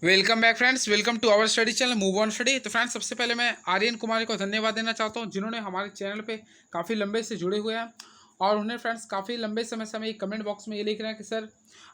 Welcome back friends, welcome to our study channel move on study. तो friends, सबसे पहले मैं आर्यन कुमार को धन्यवाद देना चाहता हूं, जिन्होंने हमारे चैनल पे काफ़ी लंबे से जुड़े हुए हैं। और उन्हें फ्रेंड्स काफ़ी लंबे समय से हमें कमेंट बॉक्स में ये लिख रहे हैं कि सर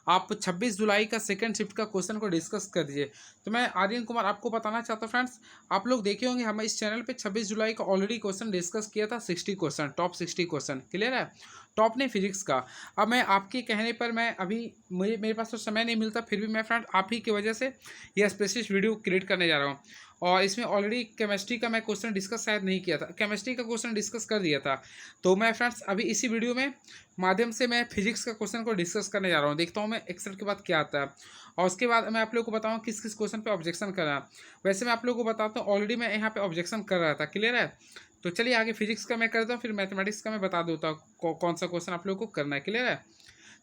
आप 26 जुलाई का सेकंड शिफ्ट का क्वेश्चन को डिस्कस कर दीजिए। तो मैं आर्यन कुमार आपको बताना चाहता हूँ फ्रेंड्स, आप लोग देखे होंगे हम इस चैनल पे 26 जुलाई का ऑलरेडी क्वेश्चन डिस्कस किया था। 60 क्वेश्चन, टॉप 60 क्वेश्चन क्लियर है। टॉप ने फिजिक्स का। अब मैं आपके कहने पर मैं अभी मेरे पास तो समय नहीं मिलता, फिर भी मैं फ्रेंड आप ही की वजह से यह स्पेसिफिक वीडियो क्रिएट करने जा रहा हूँ। और इसमें ऑलरेडी केमिस्ट्री का मैं क्वेश्चन डिस्कस शायद नहीं किया था, केमिस्ट्री का क्वेश्चन डिस्कस कर दिया था। तो मैं फ्रेंड्स अभी इसी वीडियो में माध्यम से मैं फिजिक्स का क्वेश्चन को डिस्कस करने जा रहा हूँ। देखता हूँ मैं एक्सेल के बाद क्या आता है, और उसके बाद मैं आप लोगों को बताऊँ किस किस क्वेश्चन पे ऑब्जेक्शन कर रहा है। वैसे मैं आप लोगों को बताता हूँ, ऑलरेडी मैं यहाँ पे ऑब्जेक्शन कर रहा था, क्लियर है। तो चलिए आगे फिजिक्स का मैं करता हूँ, फिर मैथमेटिक्स का मैं बता देता हूँ कौन सा क्वेश्चन आप लोगों को करना है, क्लियर है।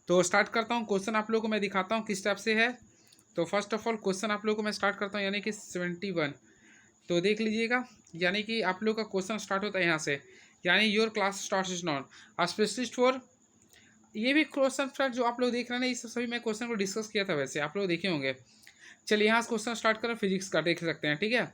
तो स्टार्ट करता हूँ, क्वेश्चन आप लोगों को मैं दिखाता हूँ किस टाइप से है। तो फर्स्ट ऑफ ऑल क्वेश्चन आप लोगों को मैं स्टार्ट करता हूँ, यानी कि 71। तो देख लीजिएगा, यानी कि आप लोग का क्वेश्चन स्टार्ट होता है यहाँ से, यानी your class start is non a specialist for. ये भी क्वेश्चन फ्रेंड जो आप लोग देख रहे हैं ना, इस सभी मैं क्वेश्चन को डिस्कस किया था, वैसे आप लोग देखे होंगे। चलिए यहाँ से क्वेश्चन स्टार्ट करो, फिजिक्स का देख सकते हैं, ठीक है।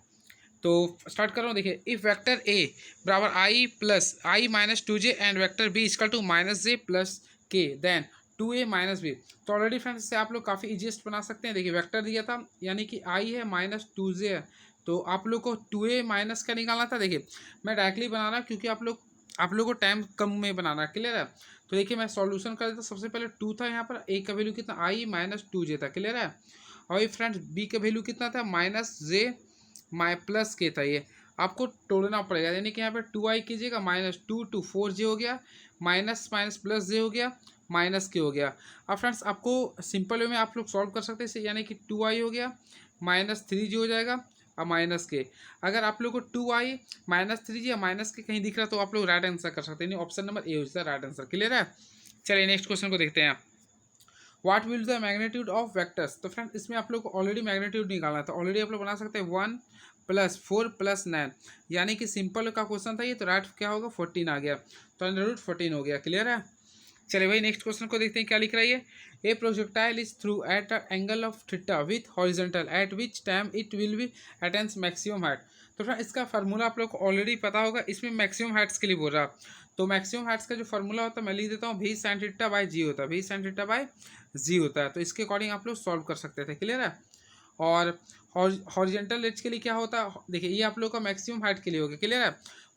तो स्टार्ट कर रहा हूँ, देखिए इफ वेक्टर ए बराबर I plus I minus 2j and vector B equal to minus J plus K, then 2a minus B. तो ऑलरेडी फ्रेंड्स इससे आप लोग काफ़ी इजीएस्ट बना सकते हैं। देखिए वेक्टर दिया था, यानी कि आई है माइनस 2j है, तो आप लोग को 2a माइनस क्या निकालना था। देखिए मैं डायरेक्टली बना रहा, क्योंकि आप लोग को टाइम कम में बनाना है, क्लियर है। तो देखिए मैं सॉल्यूशन कर देता। सबसे पहले 2 था यहाँ पर, ए का वैल्यू कितना आई माइनस 2j था, क्लियर है। और ये फ्रेंड्स बी का वैल्यू कितना था, माइनस जे माइ प्लस के था। ये आपको तोड़ना पड़ेगा, यानी कि यहाँ पे 2i कीजिएगा, माइनस 2 4j हो गया, माइनस माइनस प्लस जे हो गया, माइनस के हो गया। अब फ्रेंड्स आपको सिंपल वे में आप लोग सॉल्व कर सकते हैं इसे, यानी कि 2i हो गया, माइनस 3j हो जाएगा और माइनस के। अगर आप लोग को 2i माइनस 3j या माइनस के कहीं दिख रहा है, तो आप लोग राइट आंसर कर सकते हैं, ऑप्शन नंबर ए हो जाता है राइट आंसर, क्लियर है। चलिए नेक्स्ट क्वेश्चन को देखते हैं। What will the magnitude of vectors. तो फ्रेंड इसमें आप लोग को ऑलरेडी मैग्नीट्यूड निकालना था, ऑलरेडी आप लोग बना सकते हैं 1 प्लस 4 प्लस 9, यानी कि सिंपल का क्वेश्चन था ये, तो राइट क्या होगा 14 आ गया, तो अंडर रूट 14 हो गया, क्लियर है। चलिए भाई नेक्स्ट क्वेश्चन को देखते हैं क्या लिख रहा है ये। ए projectile is through at a angle of theta with horizontal eight which time it will be attains maximum height. तो फ्रेंड इसका फार्मूला आप लोग को ऑलरेडी पता होगा, इसमें मैक्सिमम हाइट्स के लिए बोल रहा। तो मैक्सिमम हाइट्स का जो फार्मूला होता है मैं लिख देता हूँ, we sine theta by G होता है, we sine theta by G होता है। तो इसके अकॉर्डिंग आप लोग सॉल्व कर सकते थे, क्लियर है। और हॉरिजॉन्टल रेंज के लिए क्या होता है, देखिए ये आप लोग का मैक्सिमम हाइट के लिए हो गया, क्लियर है।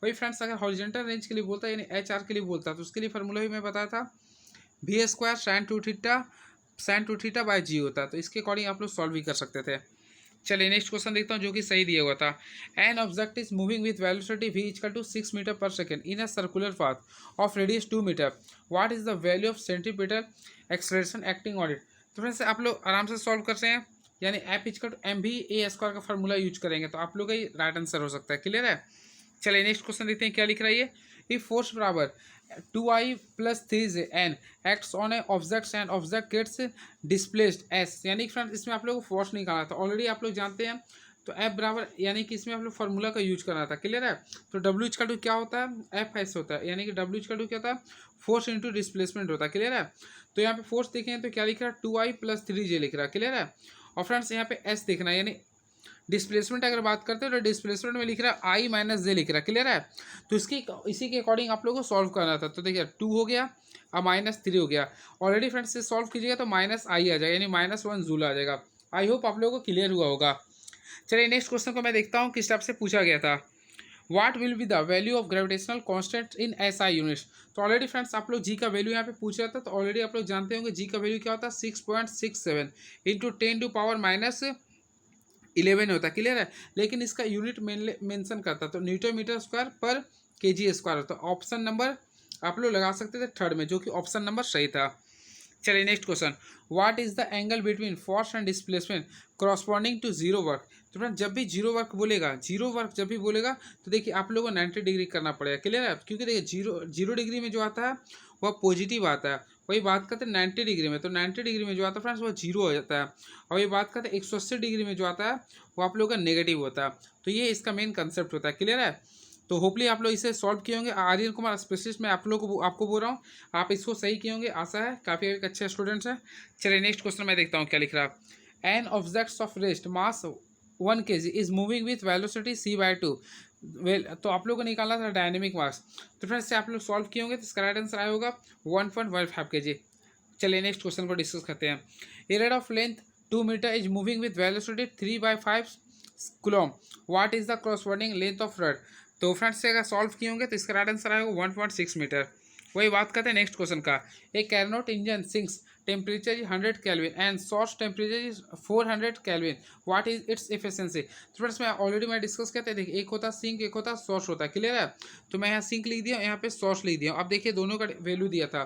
वही फ्रेंड्स अगर हॉरिजॉन्टल रेंज के लिए बोलता है, यानी एच आर के लिए बोलता है, तो उसके लिए फार्मूला भी मैं बताया था, V square sine two theta by G होता है। तो इसके अकॉर्डिंग आप लोग सॉल्व भी कर सकते थे। चलिए नेक्स्ट क्वेश्चन देखता हूँ, जो कि सही दिया हुआ था। An object is moving with velocity v equal to 6 metre per second in a circular path of radius 2 metre. What is the value of centimetre acceleration acting on it. तो friends आप लोग आराम से सॉल्व करते हैं, यानी F equal to M भी ए square का फार्मूला यूज करेंगे, तो आप लोग का ही राइट आंसर हो सकता है, क्लियर है। चलिए नेक्स्ट क्वेश्चन देखते हैं क्या लिख रहा है ये। इफ फोर्स बराबर 2i plus 3j an acts on a object and object gets displaced S, यानी कि फ्रेंड इसमें आप लोग को फोर्स निकालना था, ऑलरेडी आप लोग जानते हैं। तो एफ बराबर, यानी कि इसमें आप लोग फार्मूला का यूज करना था, क्लियर है। तो डब्ल्यू इक्वल टू क्या होता है, एफ एस होता है, यानी कि डब्ल्यू इक्वल टू क्या होता है, फोर्स इंटू डिस्प्लेसमेंट होता है, क्लियर है। तो यहाँ पे फोर्स देखें तो क्या लिख रहा है, 2i प्लस 3j लिख रहा है, क्लियर है। और फ्रेंड्स यहाँ पे एस देखना है, यानी डिस्प्लेसमेंट अगर बात करते हो तो डिस्प्लेसमेंट में लिख रहा है आई माइनस जे लिख रहा है, क्लियर है। तो इसी के अकॉर्डिंग आप लोगों को सॉल्व करना था। तो देखिए 2 हो गया और माइनस 3 हो गया, ऑलरेडी फ्रेंड्स से सॉल्व कीजिएगा तो माइनस आई आ जाएगा, यानी -1 जूल आ जाएगा। आई होप आप लोगों को क्लियर हुआ होगा। चलिए नेक्स्ट क्वेश्चन को मैं देखता हूँ किस टाइप से पूछा गया था। What will be the value of gravitational constant in SI units. तो ऑलरेडी फ्रेंड्स आप लोग जी का वैल्यू यहाँ पे पूछ रहा था, तो ऑलरेडी आप लोग जानते होंगे जी का वैल्यू क्या होता है, 6.67 इंटू 10⁻11 होता है, क्लियर है। लेकिन इसका यूनिट मेंशन करता, तो न्यूटन मीटर स्क्वायर पर केजी स्क्वायर होता। ऑप्शन नंबर आप लोग लगा सकते थे थर्ड में, जो कि ऑप्शन नंबर सही था। चलिए next question. What is the angle between force and displacement corresponding to zero work. तो फ्रेंड जब भी जीरो वर्क बोलेगा, जीरो वर्क जब भी बोलेगा, तो देखिए आप लोगों को 90 डिग्री करना पड़ेगा, क्लियर है। क्योंकि देखिए जीरो डिग्री में जो आता है वह पॉजिटिव आता है, वही बात करते हैं 90 डिग्री में, तो 90 डिग्री में जो आता है फ्रेंड्स वह जीरो हो जाता है। और ये बात करते हैं 180 डिग्री में जो आता है वो आप लोगों का नेगेटिव होता है। तो ये इसका मेन कंसेप्ट होता है, क्लियर है। तो होपली आप लोग इसे सॉल्व किए होंगे। आर्यन कुमार स्पेशलिस्ट मैं आप लोग को आपको बोल रहा हूँ, आप इसको सही किए होंगे, आशा है काफ़ी एक अच्छे स्टूडेंट्स हैं। चलिए नेक्स्ट क्वेश्चन मैं देखता हूँ क्या लिख रहा है। An objects of rest mass 1 kg is moving with velocity c/2। तो आप लोग को निकालना था डायनेमिक मास। तो फ्रेंड्स से आप लोग सॉल्व किए होंगे तो इसका राइट आंसर आया होगा 1.15 kg। चलिए नेक्स्ट क्वेश्चन को डिस्कस करते हैं। A rod of length 2 metre is moving with velocity 3/5 coulomb, what is the corresponding length of rod. तो फ्रेंड्स से अगर सॉल्व किए होंगे तो इसका राइट आंसर आएगा 1.6 मीटर। वही बात करते हैं नेक्स्ट क्वेश्चन का। A Carnot engine sinks temperature is 100 kelvin and source temperature is 400 kelvin, what is its efficiency. तो फ्रेंड्स मैं डिस्कस करते हैं। देखिए एक होता सिंक, एक होता सोर्स होता है, क्लियर है। तो मैं यहाँ सिंक लिख दिया, यहाँ पे सोर्स लिख दिया। अब देखिए दोनों का वैल्यू दिया था,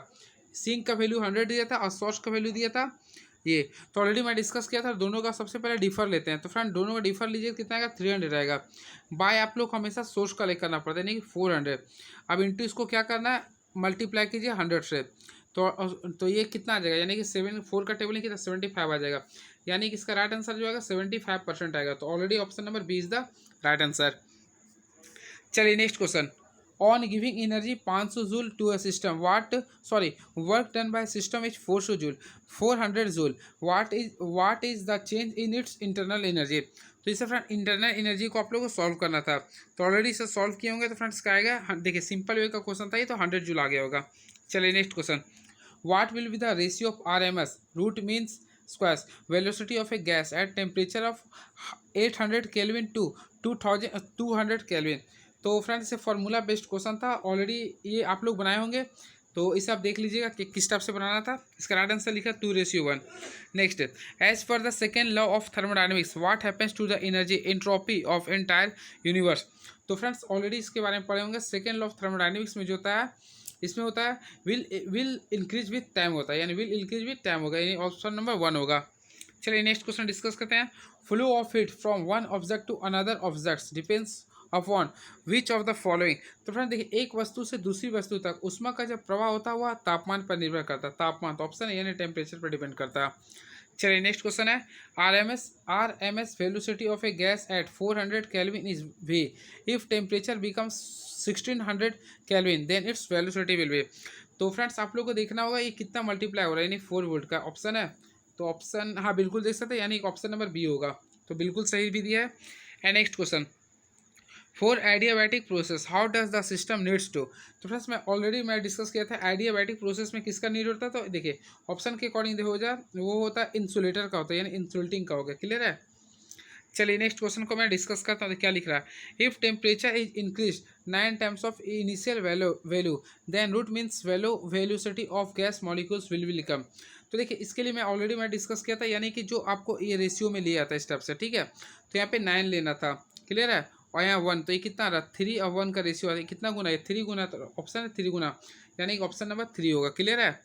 सिंक का वैल्यू 100 दिया था और सोर्स का वैल्यू दिया था ये। तो ऑलरेडी मैं डिस्कस किया था, दोनों का सबसे पहले डिफर लेते हैं। तो फ्रेंड दोनों का डिफर लीजिए, कितना आएगा 300 आएगा। बाय आप लोग हमेशा सोर्स का लेकर करना पड़ता है, यानी कि 400। अब इंटू इसको क्या करना है, मल्टीप्लाई कीजिए 100 से। तो ये कितना आ जाएगा, यानी कि 4 का टेबल नहीं कितना 75 आ जाएगा। यानी कि इसका राइट आंसर जो आएगा 75% आएगा। तो already option number B is the right answer. चलिए next question. On giving energy 500 joule to a system work done by system is 400 joule, what is the change in its internal energy. तो इसे friend internal energy को आप लोगों को solve करना था। तो ऑलरेडी इसे सॉल्व किए होंगे। तो फ्रेंड्स क्या आएगा, देखिए सिंपल वे का क्वेश्चन था ये, तो 100 जूल आ गया होगा। चलिए next question. What will be the ratio of RMS root means square velocity of a gas at temperature of 800 kelvin to 200 kelvin. तो फ्रेंड्स ये फार्मूला बेस्ड क्वेश्चन था, ऑलरेडी ये आप लोग बनाए होंगे। तो इसे आप देख लीजिएगा कि किस टाइप से बनाना था। इसका राइट आंसर लिखा 2:1। Next, as per the second law of thermodynamics what happens to the energy entropy of entire universe. तो फ्रेंड्स ऑलरेडी इसके बारे में पढ़े होंगे। सेकेंड लॉ ऑफ थर्मोडायनेमिक्स में जो होता है, इसमें होता है विल इंक्रीज विथ टाइम होता है, यानी विल इंक्रीज विथ टाइम होगा, यानी ऑप्शन नंबर 1 होगा। चलिए नेक्स्ट क्वेश्चन डिस्कस करते हैं। Flow of heat from one object to another object depends upon which of the following. तो फ्रेंड देखिए एक वस्तु से दूसरी वस्तु तक उष्मा का जब प्रवाह होता है वह तापमान पर निर्भर करता है। तापमान तो ऑप्शन है, यानी टेम्परेचर पर डिपेंड करता है। चलिए नेक्स्ट क्वेश्चन है। RMS velocity of a gas at 400 kelvin is V if temperature becomes 1600 kelvin then its velocity will be. तो फ्रेंड्स आप लोग को देखना होगा ये कितना मल्टीप्लाई हो रहा है, यानी 4 वोल्ट का ऑप्शन है। तो ऑप्शन हाँ बिल्कुल देख सकते हैं, यानी ऑप्शन नंबर बी होगा। तो बिल्कुल सही भी दिया है। And next question, for adiabatic process how does the system needs to. तो फ्रेंड्स मैं डिस्कस किया था एडियाबैटिक प्रोसेस में किसका नीड होता है। तो देखिए ऑप्शन के अकॉर्डिंग हो जाए, वो होता है इंसुलेटर का होता है, यानी इंसुलेटिंग का होगा, क्लियर है। चलिए नेक्स्ट क्वेश्चन को मैं डिस्कस करता हूँ। क्या लिख रहा है, if temperature is increase 9 times of initial value then root means velocity of gas molecules will be कम। तो देखिए इसके लिए मैं डिस्कस किया था, यानी कि जो आपको ये रेशियो में लिया था इस टाइप से, ठीक है। तो यहाँ पे 9 लेना था, क्लियर है, और यहाँ 1, तो ये कितना रहा 3 और 1 का रेशियो है, कितना गुना है 3 गुना। तो ऑप्शन है 3 गुना, यानी कि ऑप्शन नंबर 3 होगा, क्लियर है।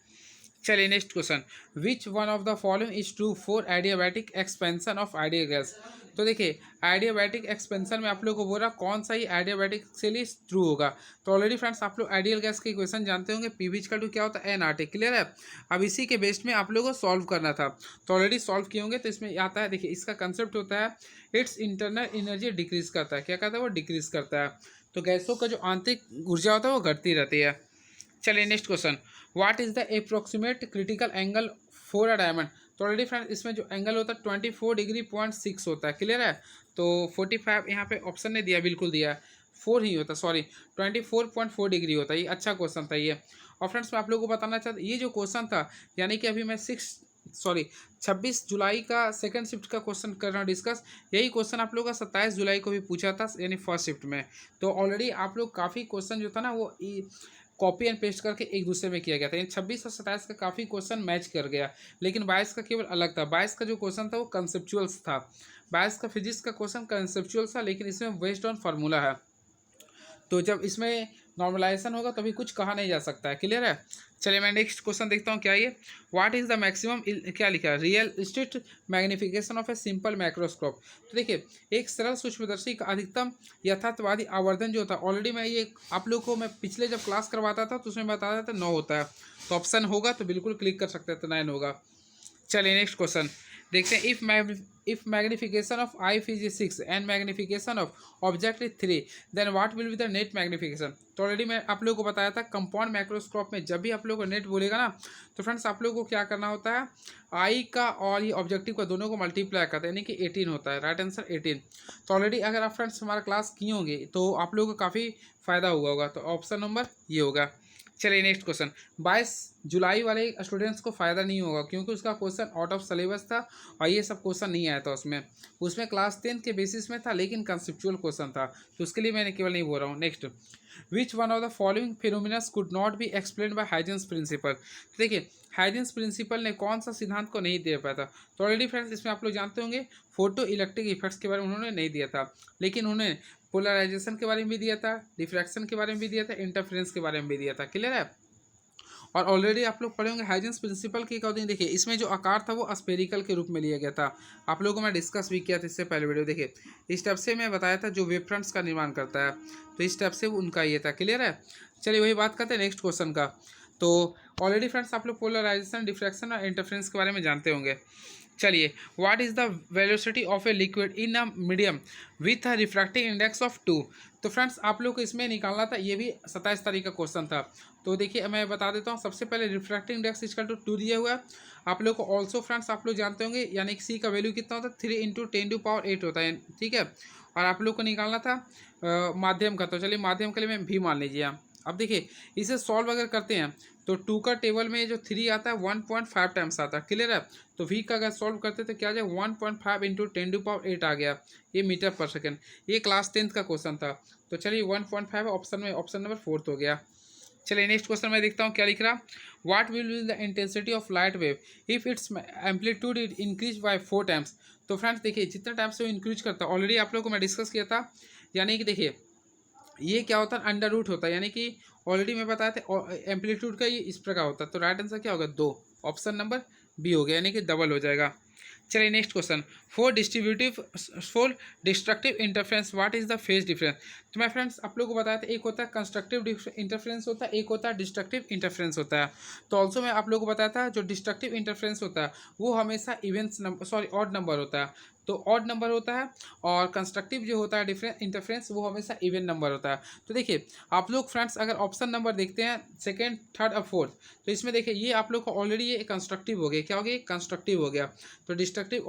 चलिए next question, which one of the following is true for adiabatic expansion of ideal gas. तो देखिए आइडियाबैटिक एक्सपेंशन में आप लोग को बोल रहा कौन सा ही आइडियाबैटिक से लिए ट्रू होगा। तो ऑलरेडी फ्रेंड्स आप लोग आइडियल गैस के इक्वेशन जानते होंगे, PV क्या होता है nRT, क्लियर है। अब इसी के बेस्ड में आप लोगों को सॉल्व करना था, तो ऑलरेडी सॉल्व किए होंगे। तो इसमें आता है, देखिए इसका कंसेप्ट होता है इट्स इंटरनल एनर्जी डिक्रीज करता है। क्या कहता है, वो डिक्रीज करता है। तो गैसों का जो आंतरिक ऊर्जा होता है वो घटती रहती है। चलिए next question, what is the approximate critical angle for a diamond. तो ऑलरेडी फ्रेंड इसमें जो एंगल होता है 24 डिग्री 0.6 होता है, क्लियर है। तो 45 यहाँ पे ऑप्शन ने दिया, बिल्कुल दिया 4 ही होता, सॉरी 24.4 डिग्री होता है। ये अच्छा क्वेश्चन था ये। और फ्रेंड्स मैं आप लोगों को बताना चाहता, ये जो क्वेश्चन था, यानी कि अभी मैं 26 जुलाई का सेकंड शिफ्ट का क्वेश्चन कर रहा हूँ डिस्कस। यही क्वेश्चन आप लोगों का 27 जुलाई को भी पूछा था, यानी फर्स्ट शिफ्ट में। तो ऑलरेडी आप लोग काफ़ी क्वेश्चन जो था ना वो कॉपी एंड पेस्ट करके एक दूसरे में किया गया था। यानी 26 और 27 का काफ़ी क्वेश्चन मैच कर गया, लेकिन 22 का केवल अलग था। 22 का जो क्वेश्चन था वो कंसेप्चुअल्स था। 22 का फिजिक्स का क्वेश्चन कंसेप्चुअल था, लेकिन इसमें बेस्ड ऑन फार्मूला है। तो जब इसमें नॉर्मलाइजेशन होगा तभी कुछ कहा नहीं जा सकता है, क्लियर है। चलिए मैं नेक्स्ट क्वेश्चन देखता हूँ क्या ये, व्हाट इज द मैक्सिमम, क्या लिखा है, realistic magnification of a simple microscope. तो देखिए एक सरल सूक्ष्मदर्शी का अधिकतम यथार्थवादी आवर्धन जो होता है, ऑलरेडी मैं ये आप लोग को मैं पिछले जब क्लास करवाता था तो उसमें बताया था 9 होता है। तो ऑप्शन होगा तो बिल्कुल क्लिक कर सकते हैं, तो 9 होगा। चलिए नेक्स्ट क्वेश्चन, देखते हैं, if magnification of eye is 6 and magnification of object is 3, then what will be the net magnification. तो ऑलरेडी मैं आप लोगों को बताया था कंपाउंड माइक्रोस्कोप में जब भी आप लोगों को नेट बोलेगा ना, तो फ्रेंड्स आप लोगों को क्या करना होता है, आई का और ये ऑब्जेक्टिव का दोनों को मल्टीप्लाई करते हैं, यानी कि 18 होता है, राइट आंसर 18। तो ऑलरेडी अगर आप फ्रेंड्स हमारा क्लास किए होंगे तो आप लोगों को काफ़ी फायदा हुआ होगा, तो ऑप्शन नंबर ये होगा। चलिए नेक्स्ट क्वेश्चन, 22 जुलाई वाले स्टूडेंट्स को फ़ायदा नहीं होगा क्योंकि उसका क्वेश्चन आउट ऑफ सिलेबस था और ये सब क्वेश्चन नहीं आया था उसमें, उसमें क्लास 10 के बेसिस में था लेकिन कंसेप्चुअल क्वेश्चन था, तो उसके लिए मैंने केवल नहीं बोल रहा हूँ। Next, which one of the following phenomenons could not be explain by Huygens principle. देखिए हाइजेंस प्रिंसिपल ने कौन सा सिद्धांत को नहीं दे पाया था, तो ऑलरेडी फ्रेंड्स इसमें आप लोग जानते होंगे फोटो इलेक्ट्रिक इफेक्ट्स के बारे में उन्होंने नहीं दिया था, लेकिन उन्होंने पोलराइजेशन के बारे में भी दिया था, डिफ्रैक्शन के बारे में भी दिया था, इंटरफेरेंस के बारे में भी दिया था। क्लियर है। और ऑलरेडी आप लोग पढ़े होंगे हाइजेंस प्रिंसिपल के अकॉर्डिंग, देखिए इसमें जो आकार था वो स्पेरिकल के रूप में लिया गया था, आप लोगों को मैं डिस्कस भी किया था इससे पहले वीडियो। देखिए इस टाइप से मैं बताया था जो वेव फ्रंट्स का निर्माण करता है, तो इस टाइप से उनका ये था। क्लियर है। चलिए वही बात करते हैं नेक्स्ट क्वेश्चन का। तो ऑलरेडी फ्रेंड्स आप लोग पोलराइजेशन, डिफ्रैक्शन और इंटरफेरेंस के बारे में जानते होंगे। चलिए, what is the velocity of a liquid in a medium with a refractive index of 2। तो फ्रेंड्स आप लोग को इसमें निकालना था, ये भी 27 तारीख का क्वेश्चन था। तो देखिए मैं बता देता हूँ, सबसे पहले रिफ्रैक्टिव इंडेक्स इसका 2 दिया हुआ है। आप लोग को ऑल्सो फ्रेंड्स आप लोग जानते होंगे, यानी कि सी का वैल्यू कितना होता है, 3 × 10⁸ होता है, ठीक है। और आप लोग को निकालना था माध्यम का, तो चलिए माध्यम के लिए मैं भी मान लीजिए आप। अब देखिए इसे सॉल्व अगर करते हैं तो 2 का टेबल में जो 3 आता है 1.5 टाइम्स आता है। क्लियर है। तो v का अगर सॉल्व करते तो क्या आ जाए, 1.5 × 10⁸ आ गया, ये मीटर पर सेकेंड। ये क्लास 10th का क्वेश्चन था। तो चलिए 1.5 ऑप्शन में, ऑप्शन नंबर 4 हो गया। चलिए नेक्स्ट क्वेश्चन मैं देखता हूँ क्या लिख रहा। What will be the intensity of light wave if it's amplitude it increase by 4 times. तो फ्रेंड्स देखिए जितना टाइम से वो इंक्रीज करता है, ऑलरेडी आप लोगों को मैं डिस्कस किया था, यानी कि देखिए ये क्या होता है, अंडर रूट होता है, यानी कि ऑलरेडी मैं बताया था एम्पलीट्यूड का ये इस प्रकार होता है। तो राइट आंसर क्या होगा, 2, ऑप्शन नंबर बी हो गया, यानी कि डबल हो जाएगा। चलिए next question, for destructive interference what is the phase difference. तो मैं फ्रेंड्स आप लोगों को बताया था, एक होता है कंस्ट्रक्टिव इंटरफेरेंस होता है, एक होता है डिस्ट्रक्टिव इंटरफेरेंस होता है। तो ऑल्सो मैं आप लोगों को बताया था जो डिस्ट्रक्टिव इंटरफेरेंस होता है वो हमेशा events number, sorry odd number होता है, तो ऑड नंबर होता है। और कंस्ट्रक्टिव जो होता है डिफरेंस इंटरफेरेंस वो हमेशा इवन नंबर होता है। तो देखिए आप लोग फ्रेंड्स अगर ऑप्शन नंबर देखते हैं सेकंड, थर्ड और फोर्थ, तो इसमें देखिए ये आप लोग को ऑलरेडी ये कंस्ट्रक्टिव हो गया, क्या हो गया, कंस्ट्रक्टिव हो गया। तो डिस्ट्रक्टिव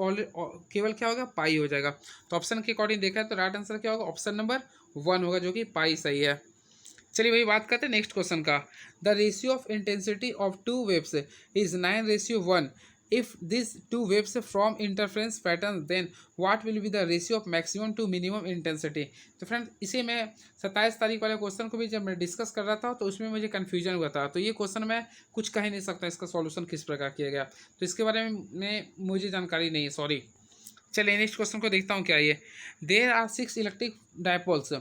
केवल क्या होगा, पाई हो जाएगा। तो ऑप्शन के अकॉर्डिंग देखा है तो राइट आंसर क्या होगा, ऑप्शन नंबर 1 होगा, जो कि पाई सही है। चलिए वही बात करते हैं नेक्स्ट क्वेश्चन का। The ratio of intensity of 2 waves is 9:1। if these 2 waves from interference pattern then what will be the ratio of maximum to minimum intensity। तो फ्रेंड इसे मैं 27 तारीख वाले क्वेश्चन को भी जब मैं डिस्कस कर रहा था तो उसमें मुझे कन्फ्यूजन हुआ था, तो ये क्वेश्चन मैं कुछ कह ही नहीं सकता इसका सॉल्यूशन किस प्रकार किया गया, तो इसके बारे में मुझे जानकारी नहीं है, सॉरी। चलिए नेक्स्ट क्वेश्चन को देखता हूँ क्या ये। There are 6 electric dipoles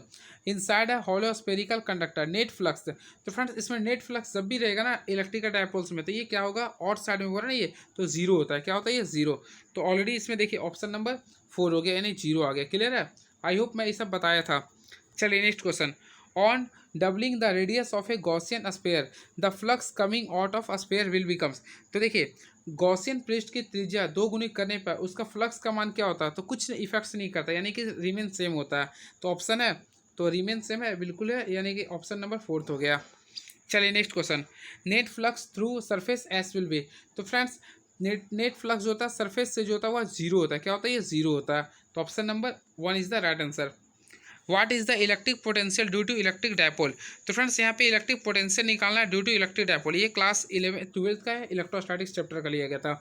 inside a hollow spherical conductor net flux. तो फ्रेंड्स इसमें नेट फ्लक्स जब भी रहेगा ना इलेक्ट्रिकल डायपोल्स में, तो ये क्या होगा, और साइड में होगा ना ये, तो जीरो होता है। क्या होता है ये, जीरो। तो ऑलरेडी इसमें देखिए ऑप्शन नंबर 4 हो गया, यानी जीरो आ गया। क्लियर है। आई होप मैं ये सब बताया था। चलिए next question, on doubling the radius of a Gaussian sphere the flux coming out of sphere will becomes. तो देखिए गॉसियन पृष्ठ की त्रिज्या 2 गुनी करने पर उसका फ्लक्स का मान क्या होता है, तो कुछ इफेक्ट्स नहीं करता, यानी कि रिमेन सेम होता है। तो ऑप्शन है, तो रिमेन सेम है, बिल्कुल है, यानी कि ऑप्शन नंबर 4 हो गया। चलिए next question, net flux through surface S will be. तो फ्रेंड्स नेट फ्लक्स जो होता है सरफेस से जो होता है वह जीरो होता है। क्या होता है, ये जीरो होता है। तो option number 1 is the right answer. What is the electric potential due to electric dipole. तो फ्रेंड्स यहाँ पे इलेक्ट्रिक पोटेंशियल निकालना है ड्यू टू इलेक्ट्रिक डायपोल। ये क्लास 11th-12th का है, इलेक्ट्रोस्टैटिक्स चैप्टर का लिया गया था।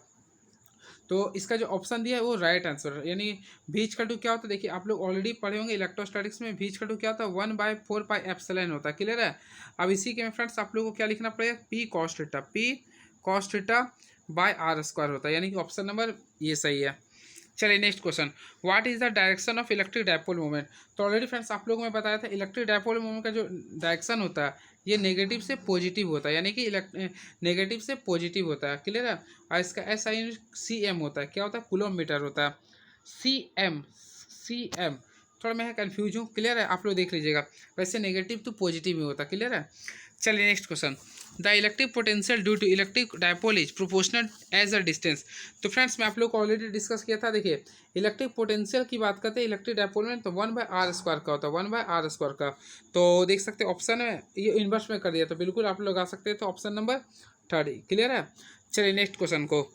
तो इसका जो ऑप्शन दिया है वो राइट आंसर, यानी भीज का टू क्या होता है, देखिए आप लोग ऑलरेडी पढ़े होंगे इलेक्ट्रोस्टैटिक्स में, भीज का टू क्या होता है, 1/4πε होता है। क्लियर है। अब इसी के में फ्रेंड्स आप लोग को क्या लिखना पड़ेगा, P cos theta by R square होता है, यानी कि ऑप्शन नंबर ये सही है। चलिए next question, what is the direction of electric dipole movement. तो ऑलरेडी फ्रेंड्स आप लोगों में बताया था इलेक्ट्रिक डायपोल मूवमेंट का जो डायरेक्शन होता है ये नेगेटिव से पॉजिटिव होता है, यानी कि नेगेटिव से पॉजिटिव होता है। क्लियर है। और इसका SI CM होता है, क्या होता है, कूलोमीटर होता है। CM थोड़ा मैं कंफ्यूज हूँ। क्लियर है, आप लोग देख लीजिएगा, वैसे नेगेटिव तो पॉजिटिव ही होता है। क्लियर है। चलिए next question, the electric potential due to electric dipole is proportional as a distance. तो फ्रेंड्स मैं आप लोग को ऑलरेडी डिस्कस किया था। देखिए इलेक्ट्रिक पोटेंशियल की बात करते हैं इलेक्ट्रिक डायपोल में, तो 1/r² का होता है, 1/r² का। तो देख सकते हैं ऑप्शन में ये इन्वर्स में कर दिया, तो बिल्कुल आप लोग आ सकते हैं। तो ऑप्शन नंबर 3 क्लियर है। चलिए नेक्स्ट क्वेश्चन को,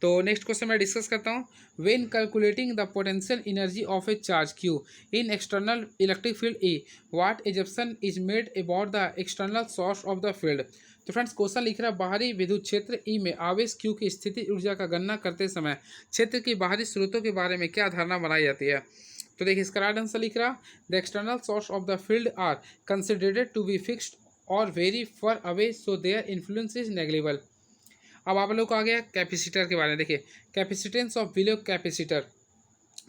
तो नेक्स्ट क्वेश्चन मैं डिस्कस करता हूँ। When calculating the potential energy of A charge Q in external electric field E, what assumption is made about the external source of the field. तो friends question लिख रहा है बाहरी विद्युत क्षेत्र ई में आवेश क्यू की स्थिति ऊर्जा का गणना करते समय क्षेत्र की बाहरी स्रोतों के बारे में क्या धारणा बनाई जाती है। तो देखिए इसका राइट आंसर लिख रहा, the external source of the field are considered to be fixed और very far away so their influence is negligible. अब आप लोग को आ गया कैपेसिटर के बारे में। देखिए कैपेसिटेंस ऑफ बिलो कैपेसिटर,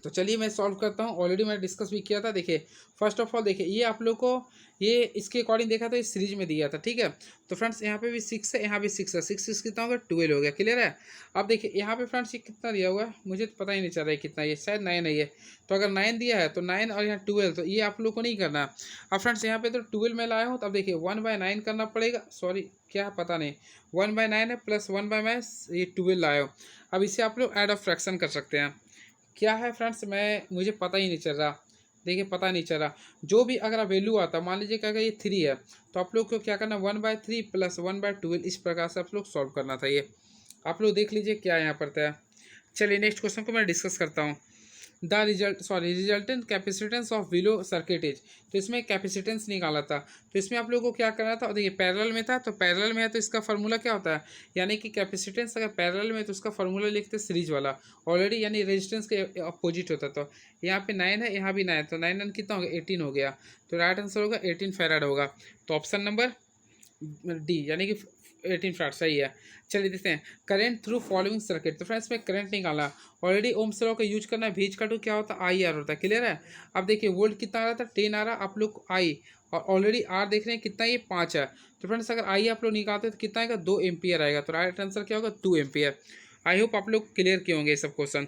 तो चलिए मैं सॉल्व करता हूँ। ऑलरेडी मैंने डिस्कस भी किया था। देखिए फर्स्ट ऑफ ऑल देखिए ये आप लोग को ये इसके अकॉर्डिंग देखा तो इस सीरीज में दिया था, ठीक है। तो फ्रेंड्स यहाँ पे भी 6 है, यहाँ भी 6 है, 6 कितना होगा 12 हो गया, क्लियर है। अब देखिए यहाँ पे फ्रेंड्स ये कितना दिया हुआ है मुझे तो पता ही नहीं चल रहा है कितना, ये शायद 9 है ये। तो अगर 9 दिया है तो 9 और यहाँ 12, तो ये आप लोग को नहीं करना है। अब फ्रेंड्स यहाँ पे तो 12 में लाया हूँ, तो अब देखिए 1/9 करना पड़ेगा, सॉरी क्या पता नहीं 1/9 है प्लस 1/मैं ये 12 लाया हूँ। अब इसे आप लोग ऐड ऑफ फ्रैक्शन कर सकते हैं। क्या है फ्रेंड्स मुझे पता ही नहीं चल रहा। देखिए पता नहीं चल रहा, जो भी अगर वैल्यू आता मान लीजिए क्या ये 3 है, तो आप लोग को क्या करना 1/3 प्लस 1/12 इस प्रकार से आप लोग सॉल्व करना था। ये आप लोग देख लीजिए क्या यहाँ पर था। चलिए नेक्स्ट क्वेश्चन को मैं डिस्कस करता हूँ। The resultant capacitance of below circuit is, तो इसमें कैपेसिटेंस निकाला था। तो इसमें आप लोगों को क्या करना था, देखिए पैरेलल में था, तो पैरेलल में है तो इसका फार्मूला क्या होता है, यानी कि कैपेसिटेंस अगर पैरेलल में तो उसका फार्मूला लिखते सीरीज वाला ऑलरेडी, यानी रेजिस्टेंस के अपोजिट होता। तो यहाँ पे 9 है, यहाँ भी 9 है, तो 9 कितना हो गया 18 हो गया। तो राइट आंसर होगा 18 फैराड होगा। तो ऑप्शन नंबर डी यानी कि 18 फैराड सही है। चलिए देखते हैं करंट थ्रू फॉलोइंग सर्किट। तो फ्रेंड्स में करंट निकाला ऑलरेडी, ओम्स लॉ का यूज करना है। भीज का टू क्या होता है IR होता है, क्लियर है। अब देखिए वोल्ट कितना आ रहा था 10 आ रहा, आप लोग आई और ऑलरेडी आर देख रहे हैं कितना, ये 5 है। तो फ्रेंड्स अगर आई आप लोग निकालते तो कितना आएगा 2 एम्पियर आएगा। तो राइट आंसर क्या होगा 2 एम्पियर। आई होप आप लोग क्लियर किए होंगे ये सब question.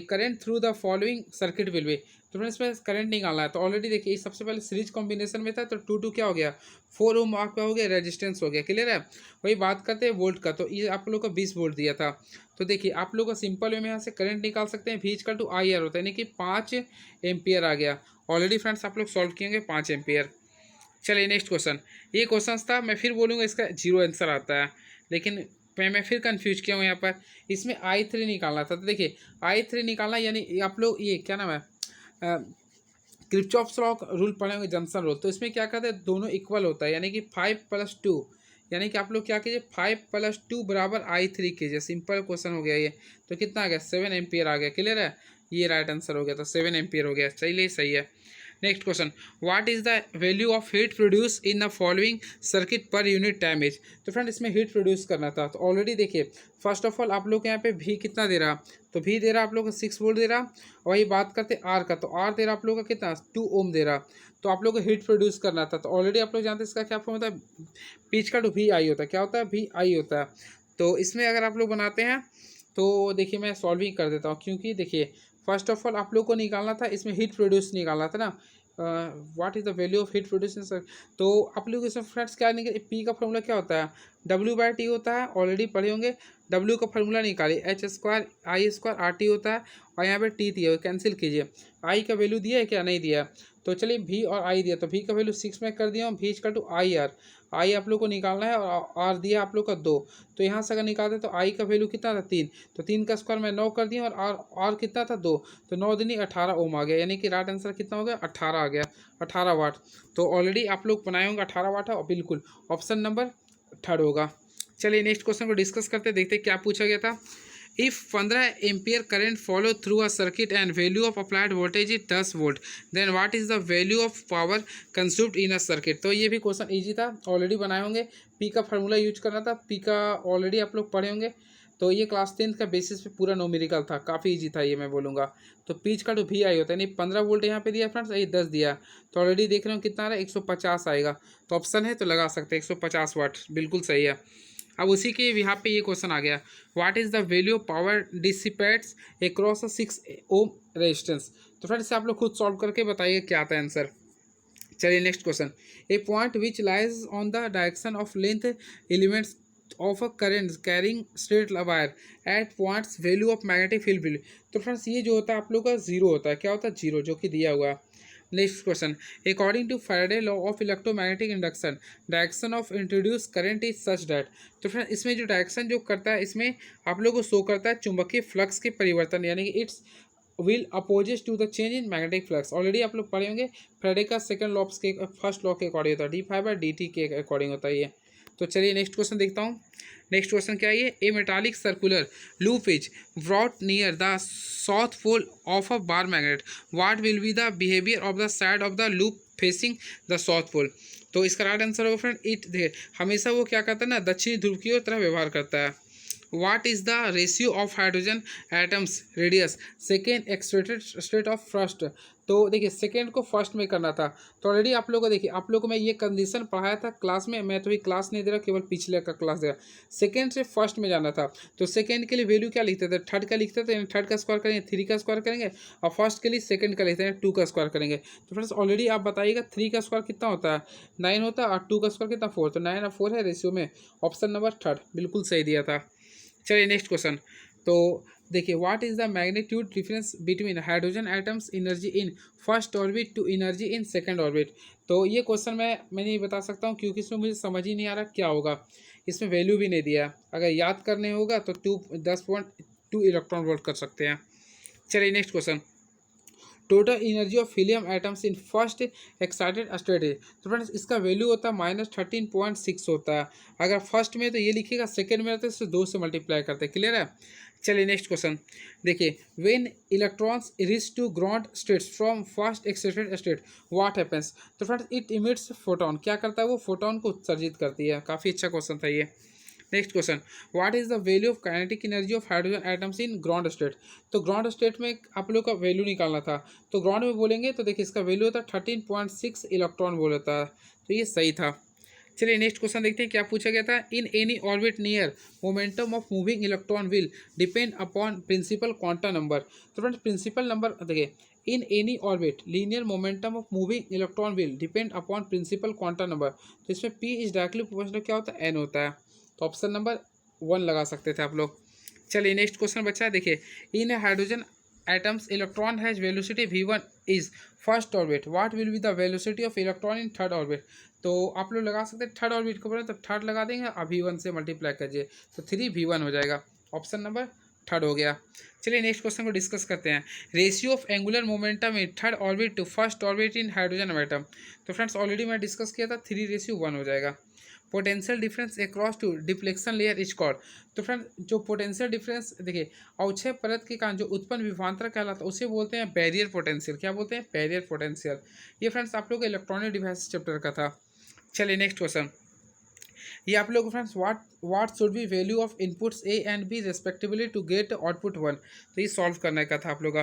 Current through the following circuit will be, तो फ्रेंड्स में करंट निकालना है। तो ऑलरेडी देखिए सबसे पहले सीरीज कॉम्बिनेशन में था, तो 2 क्या हो गया 4 ओम आपका हो गया, रेजिस्टेंस हो गया, क्लियर है। वही बात करते हैं वोल्ट का, तो ये आप लोग को 20 वोल्ट दिया था। तो देखिए आप लोग को सिंपल वे में यहाँ से करंट निकाल सकते हैं। V = IR होता है, यानी कि 5 एम्पियर आ गया। ऑलरेडी फ्रेंड्स आप लोग सॉल्व किएंगे 5 एम्पियर। चलिए नेक्स्ट क्वेश्चन, ये क्वेश्चन था, मैं फिर बोलूँगा इसका 0 आंसर आता है, लेकिन मैं फिर कंफ्यूज किया हूँ यहाँ पर। इसमें I3 निकालना था। तो देखिए I3 निकालना यानी आप लोग ये क्या नाम है किरचॉफ्स लॉ रूल पढ़े होंगे, जंक्शन रूल। तो इसमें क्या कहते हैं दोनों इक्वल होता है, यानी कि 5 + 2, यानी कि आप लोग क्या कीजिए 5 + 2 = I3 कीजिए। सिंपल क्वेश्चन हो गया ये। तो कितना आ गया 7 एम्पियर आ गया, क्लियर है। ये राइट आंसर हो गया, तो 7 एम्पियर हो गया, चलिए सही है। Next question, what is the value of heat produce in the following circuit per unit time. तो फ्रेंड इसमें हीट प्रोड्यूस करना था। तो ऑलरेडी देखिए फर्स्ट ऑफ ऑल आप लोग यहाँ पे भी कितना दे रहा, तो भी दे रहा आप लोग को 6 वोल्ट दे रहा। और वही बात करते आर का, तो आर दे रहा आप लोग का कितना 2 ओम दे रहा। तो आप लोग को हीट प्रोड्यूस करना था। तो ऑलरेडी आप लोग जानते हैं इसका क्या फॉर्म होता है, पिच का टू VI होता है, क्या होता है VI होता है। तो इसमें अगर आप लोग बनाते हैं तो देखिए मैं सॉल्विंग कर देता हूँ, क्योंकि देखिए फर्स्ट ऑफ ऑल आप लोग को निकालना था, इसमें हीट प्रोड्यूस निकालना था ना। What is the value of heat produce in sir, तो आप लोग इसमें फ्रेंड्स क्या निकले, पी का फॉर्मूला क्या होता है W/T होता है, ऑलरेडी पढ़े होंगे। W का फॉर्मूला निकालिए H² I² RT होता है, और यहाँ पे T दिया, कैंसिल कीजिए। I का वैल्यू दिया है क्या, नहीं दिया। तो चलिए V और I दिया, तो V का वैल्यू 6 में कर दिया हूँ। V = IR, I आप लोग को निकालना है, और R दिया आप लोग का 2। तो यहाँ से अगर निकालते तो I का वैल्यू कितना था 3, तो 3 का स्क्वायर मैं 9 कर दिया, और R कितना था 2, तो 9 दूनी 18 ओम आ गया, यानी कि राइट आंसर कितना हो गया 18 आ गया, 18 वाट। तो ऑलरेडी आप लोग बनाए होंगे 18 वाट है, और बिल्कुल ऑप्शन नंबर 3 होगा। चलिए नेक्स्ट क्वेश्चन को डिस्कस करते, देखते क्या पूछा गया था। If 15 ampere current follow through a circuit and value of applied voltage is 10 volt, then what is the value of power consumed in a circuit. तो ये भी क्वेश्चन इजी था, ऑलरेडी बनाए होंगे। पी का फार्मूला यूज करना था, P का ऑलरेडी आप लोग पढ़े होंगे। तो ये क्लास 10th का बेसिस पे पूरा न्यूमेरिकल था, काफ़ी इजी था ये मैं बोलूँगा। तो पिच का तो VI होता है, नहीं 15 वोल्ट यहाँ पे दिया फ्रेंड्स, ये 10 दिया। तो ऑलरेडी देख रहे हो कितना आ रहा है 150 आएगा। तो ऑप्शन है तो लगा सकते हैं 150 वाट, बिल्कुल सही है। अब उसी के यहाँ पे ये क्वेश्चन आ गया, what is the value of power dissipates across a 6 ohm resistance. तो फ्रेंड्स आप लोग खुद सॉल्व करके बताइए क्या आता है आंसर। चलिए next question, A point which lies on the direction of length elements of a current carrying straight wire eight points value of magnetic field value. तो फ्रेंड्स ये जो होता है आप लोग का जीरो होता है, क्या होता है जीरो, जो कि दिया हुआ है। Next question, according to Faraday law of electromagnetic induction direction of introduce current is such that. तो फ्रेंड्स इसमें जो डायरेक्शन जो करता है इसमें आप लोग को शो करता है चुंबकीय फ्लक्स के परिवर्तन, यानी कि its will opposite to the change in magnetic flux. Already आप लोग पढ़े होंगे, फैराडे का सेकंड लॉ के फर्स्ट लॉ के अकॉर्डिंग होता है, d∅dt के अकॉर्डिंग होता है ये। तो चलिए नेक्स्ट क्वेश्चन देखता हूँ। नेक्स्ट क्वेश्चन क्या है ये, a metallic circular loop is brought near the south pole of a bar magnet, what will be the behaviour of the side of the loop facing the south pole. तो इसका right answer होगा friend it, हमेशा वो क्या करता है ना, दक्षिणी ध्रुव की ओर तरह व्यवहार करता है। What is the ratio of hydrogen atoms radius second extracted state of first. तो देखिए सेकेंड को फर्स्ट में करना था, तो ऑलरेडी आप लोगों को देखिए, आप लोगों को मैं ये कंडीशन पढ़ाया था क्लास में, मैं तो भी क्लास नहीं दे रहा, केवल पिछले का क्लास दे रहा। सेकेंड से फर्स्ट में जाना था, तो सेकेंड के लिए वैल्यू क्या लिखते थे, थर्ड का लिखते थे, थर्ड का स्क्वायर करेंगे, थ्री का स्क्वायर करेंगे, और फर्स्ट के लिए सेकेंड का लिखते हैं, टू का स्क्वायर करेंगे। तो फ्रेंड्स ऑलरेडी आप बताइएगा थ्री का स्क्वायर कितना होता है, 9 होता है, और टू का स्क्वायर कितना 4, तो 9 और 4 है रेशियो में, ऑप्शन नंबर थर्ड बिल्कुल सही दिया था। चलिए नेक्स्ट क्वेश्चन, तो देखिए what is the magnitude difference between hydrogen atoms energy in first orbit to energy in second orbit. तो ये क्वेश्चन मैं नहीं बता सकता हूँ, क्योंकि इसमें मुझे समझ ही नहीं आ रहा क्या होगा, इसमें वैल्यू भी नहीं दिया, अगर याद करने होगा तो 10.2 इलेक्ट्रॉन वोल्ट कर सकते हैं। चलिए next question, total energy of helium atoms in first excited state है। तो फ्रेंड्स इसका वैल्यू होता है -13.6 होता है, अगर फर्स्ट में तो ये लिखिएगा, सेकेंड में रहता है तो 2 से मल्टीप्लाई करते हैं, क्लियर है। चलिए नेक्स्ट क्वेश्चन देखिए, when electrons reach to ground states from first excited state what happens. तो फ्रेंड्स इट इमिट्स फोटोन, क्या करता है वो फोटोन को उत्सर्जित करती है। काफ़ी अच्छा क्वेश्चन था ये। Next question, what is the value of kinetic energy of hydrogen atoms in ground state. तो ग्राउंड स्टेट में आप लोग का वैल्यू निकालना था, तो ग्राउंड में बोलेंगे तो देखिए इसका वैल्यू होता है 13.6 इलेक्ट्रॉन वोल्ट होता है, तो ये सही था। चलिए नेक्स्ट क्वेश्चन देखते हैं क्या पूछा गया था, in any orbit near momentum of moving electron will depend upon principal quantum number. तो फ्रेंड्स प्रिंसिपल नंबर देखिए, in any orbit linear momentum of moving electron will depend upon principal quantum number, तो इसमें P is directly proportional क्या होता है, N होता है, तो ऑप्शन नंबर 1 लगा सकते थे आप लोग। चलिए नेक्स्ट क्वेश्चन बच्चा है, देखिए in hydrogen atoms electron has velocity v1 is first orbit, what will be the velocity of electron in third orbit. तो आप लोग लगा सकते हैं थर्ड ऑर्बिट को बोले तो थर्ड लगा देंगे, और v1 से मल्टीप्लाई कीजिए तो 3v1 हो जाएगा, ऑप्शन नंबर थर्ड हो गया। चलिए नेक्स्ट क्वेश्चन को डिस्कस करते हैं, ratio of angular momentum in third orbit to first orbit in hydrogen atom. तो फ्रेंड्स ऑलरेडी मैं डिस्कस किया था, 3:1 हो जाएगा। Potential difference across to deflection layer is called. तो फ्रेंड जो पोटेंशियल डिफरेंस देखिए अवक्षय परत के कारण जो उत्पन्न विभवांतर कहलाता है उसे बोलते हैं बैरियर पोटेंशियल। क्या बोलते हैं, बैरियर पोटेंशियल। ये फ्रेंड्स आप लोग इलेक्ट्रॉनिक डिवाइस चैप्टर का था। चलिए नेक्स्ट क्वेश्चन, ये आप लोग friends what should be value of inputs A and B respectively to get output 1। तो ये सॉल्व करने का था आप लोग का।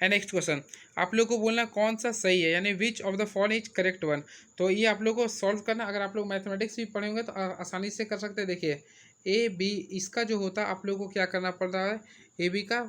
एंड नेक्स्ट क्वेश्चन, आप लोग को बोलना कौन सा सही है, यानी विच of the following is correct one. तो ये आप लोग को सॉल्व करना, अगर आप लोग मैथमेटिक्स भी पढ़े होंगे तो आसानी से कर सकते हैं। देखिए ए बी इसका जो होता है आप लोग को क्या करना पड़ रहा है, ए बी का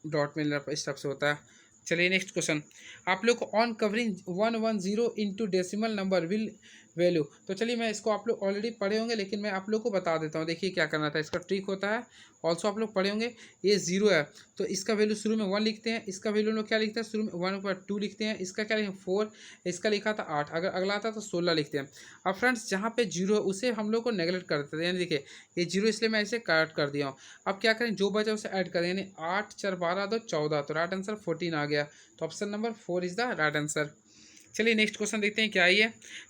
डॉट मिलना इस तरफ से होता है। चलिए नेक्स्ट क्वेश्चन, आप लोग को on covering 110 into decimal number will value. तो चलिए मैं इसको आप लोग ऑलरेडी पढ़े होंगे, लेकिन मैं आप लोग को बता देता हूँ। देखिए क्या करना था, इसका ट्रिक होता है, ऑल्सो आप लोग पढ़े होंगे। ये 0 है तो इसका वैल्यू शुरू में 1 लिखते हैं, इसका वैल्यू लोग क्या लिखते हैं शुरू में 1 के बाद 2 लिखते हैं, इसका क्या लिखें 4, इसका लिखा था 8, अगर अगला आता तो 16 लिखते हैं। अब फ्रेंड्स जहाँ पे 0 है उसे हम लोग को नेगलेक्ट कर देते हैं, यानी देखिए ये 0 इसलिए मैं इसे कट कर दिया हूँ। अब क्या करें, जो बचा उसे ऐड करें, यानी 8 4 12 2 14, तो राइट आंसर 14 आ गया। तो option number 4 is the right answer. चलिए नेक्स्ट क्वेश्चन देखते हैं क्या है ये।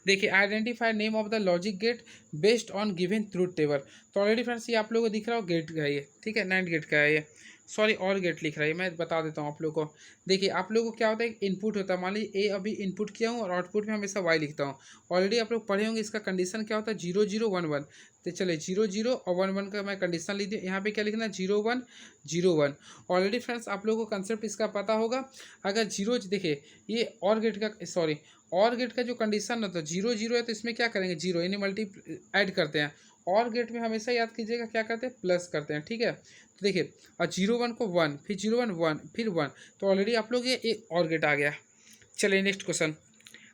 देखिए identify name of the logic gate based on given truth table. तो ऑलरेडी फ्रेंड्स ये आप लोगों को दिख रहा हो गेट का है ये, ठीक है, नैंड गेट का है ये, सॉरी और गेट लिख रहा है, मैं बता देता हूँ आप लोग को। देखिए आप लोगों को क्या होता है, इनपुट होता है, मान लीजिए ए अभी इनपुट किया हूँ और आउटपुट में हमेशा वाई लिखता हूँ। ऑलरेडी आप लोग पढ़े होंगे इसका कंडीशन क्या होता है, 0 0 1 1। तो चले 0 0 और 1 1 का मैं कंडीशन लिख दिया, यहाँ पे क्या लिखना है 0 1 0 1। ऑलरेडी फ्रेंड्स आप लोगों को कंसेप्ट इसका पता होगा। अगर 0 देखिए ये और गेट का सॉरी और गेट का जो कंडीशन होता है 0 0 है तो इसमें क्या करेंगे 0 यानी मल्टी ऐड करते हैं। और गेट में हमेशा याद कीजिएगा क्या करते हैं, प्लस करते हैं, ठीक है। तो देखिए और 0 1 को 1, फिर 0 1 1 फिर 1, तो ऑलरेडी आप लोग ये एक और गेट आ गया। चलिए नेक्स्ट क्वेश्चन,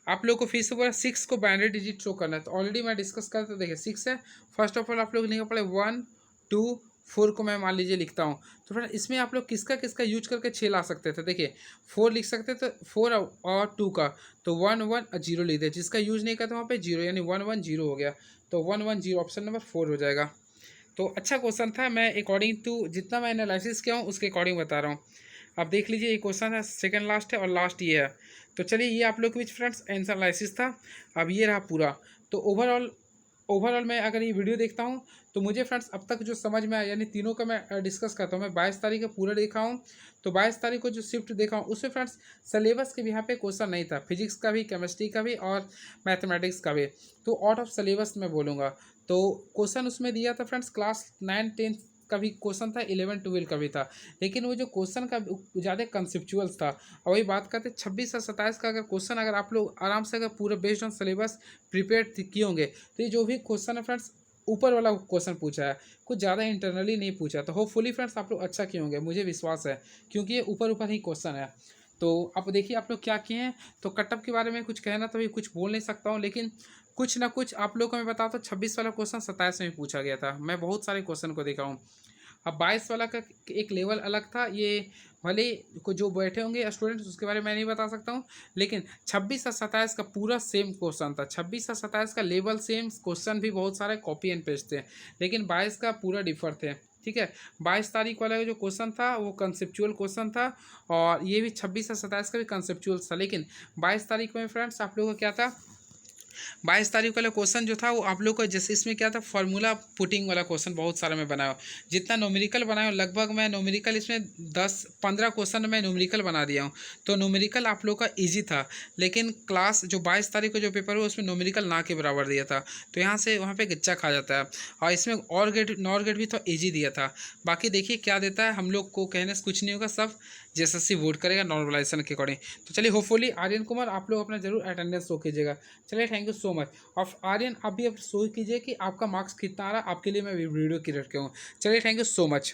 आप लोग को फिर से बोला 6 को बाइनरी डिजिट शो करना है, तो ऑलरेडी मैं डिस्कस करता तो देखिए 6 है। फर्स्ट ऑफ ऑल आप लोग लिखना पड़े 1 2 4 को मैं मान लीजिए लिखता हूँ। तो फ्रेंड इसमें आप लोग किसका किसका यूज करके 6 ला सकते थे, देखिए 4 लिख सकते थे, 4 और 2 का, तो 1 1 और 0 लिख दिया, जिसका यूज नहीं करता वहाँ पे 0, यानी 1 1 0 हो गया, तो 1 1 0 ऑप्शन नंबर 4 हो जाएगा। तो अच्छा क्वेश्चन था, मैं अकॉर्डिंग टू जितना मैं एनालिसिस किया हूँ उसके अकॉर्डिंग बता रहा हूँ। अब देख लीजिए ये क्वेश्चन है, सेकंड लास्ट है और लास्ट ये है। तो चलिए ये आप लोग के बीच फ्रेंड्स आंसर एनालिसिस था। अब ये रहा पूरा। तो ओवरऑल मैं अगर ये वीडियो देखता हूँ तो मुझे फ्रेंड्स अब तक जो समझ में आया, यानी तीनों का मैं डिस्कस करता हूँ। मैं 22 तारीख का पूरा देखा हूँ, तो 22 तारीख को जो शिफ्ट देखा हूँ उसमें फ्रेंड्स सिलेबस के भी यहाँ पे क्वेश्चन नहीं था, फिजिक्स का भी, केमिस्ट्री का भी और मैथमेटिक्स का भी। तो आउट ऑफ सिलेबस मैं बोलूँगा, तो क्वेश्चन उसमें दिया था फ्रेंड्स क्लास 9 10 का भी क्वेश्चन था, 11 12 का भी था, लेकिन वो जो क्वेश्चन का ज़्यादा कंसेप्चुअल्स था। और वही बात करते 26 और 27 का अगर क्वेश्चन अगर आप लोग आराम से अगर पूरे बेस्ड ऑन सिलेबस प्रिपेयर किए होंगे, तो ये जो भी क्वेश्चन है फ्रेंड्स ऊपर वाला क्वेश्चन पूछा है, कुछ ज़्यादा इंटरनली नहीं पूछा, तो होपफुली फ्रेंड्स आप लोग अच्छा किए होंगे, मुझे विश्वास है, क्योंकि ये ऊपर ऊपर ही क्वेश्चन है। तो अब देखिए आप लोग क्या किए हैं। तो कटअप के बारे में कुछ कहना तो भी कुछ बोल नहीं सकता हूँ, लेकिन कुछ ना कुछ आप लोग को मैं बताता हूँ। 26 वाला क्वेश्चन 27 में पूछा गया था, मैं बहुत सारे क्वेश्चन को देखा हूँ। अब 22 वाला का एक लेवल अलग था, ये भले को जो बैठे होंगे स्टूडेंट्स उसके बारे में मैं नहीं बता सकता हूँ, लेकिन 26 और 27 का पूरा सेम क्वेश्चन था। 26 और 27 का लेवल सेम, क्वेश्चन भी बहुत सारे कॉपी एंड पेस्ट थे, लेकिन 22 का पूरा डिफर थे। ठीक है, 22 तारीख वाला जो क्वेश्चन था वो कंसेप्चुअल क्वेश्चन था, और ये भी 26 और 27 का भी कंसेप्चुअल था। लेकिन 22 तारीख में फ्रेंड्स आप लोगों का क्या था, 22 तारीख वाला क्वेश्चन जो था वो आप लोग को, जैसे इसमें क्या था फार्मूला पुटिंग वाला क्वेश्चन बहुत सारा मैं बनाया, जितना न्यूमेरिकल बनाया लगभग मैं न्यूमेरिकल इसमें 10-15 क्वेश्चन मैं न्यूमेरिकल बना दिया हूँ। तो न्यूमेरिकल आप लोग का ईजी था, लेकिन क्लास जो 22 तारीख को जो पेपर हुआ उसमें न्यूमेरिकल ना के बराबर दिया था, तो यहाँ से वहाँ पे गच्चा खा जाता है। और इसमें और गेट नॉर गेट भी तो ईजी दिया था। बाकी देखिए क्या देता है, हम लोग को कहने से कुछ नहीं होगा, सब जैसा वोट करेगा नॉर्मलाइजेशन के अकॉर्डिंग। तो चलिए होपफुली आर्यन कुमार आप लोग अपना जरूर अटेंडेंस शो कीजिएगा। चलिए थैंक यू सो मच। और आर्यन आप भी अब शो कीजिए कि आपका मार्क्स कितना आ रहा है, आपके लिए मैं वीडियो क्रिएट किया हूँ। चलिए थैंक यू सो मच।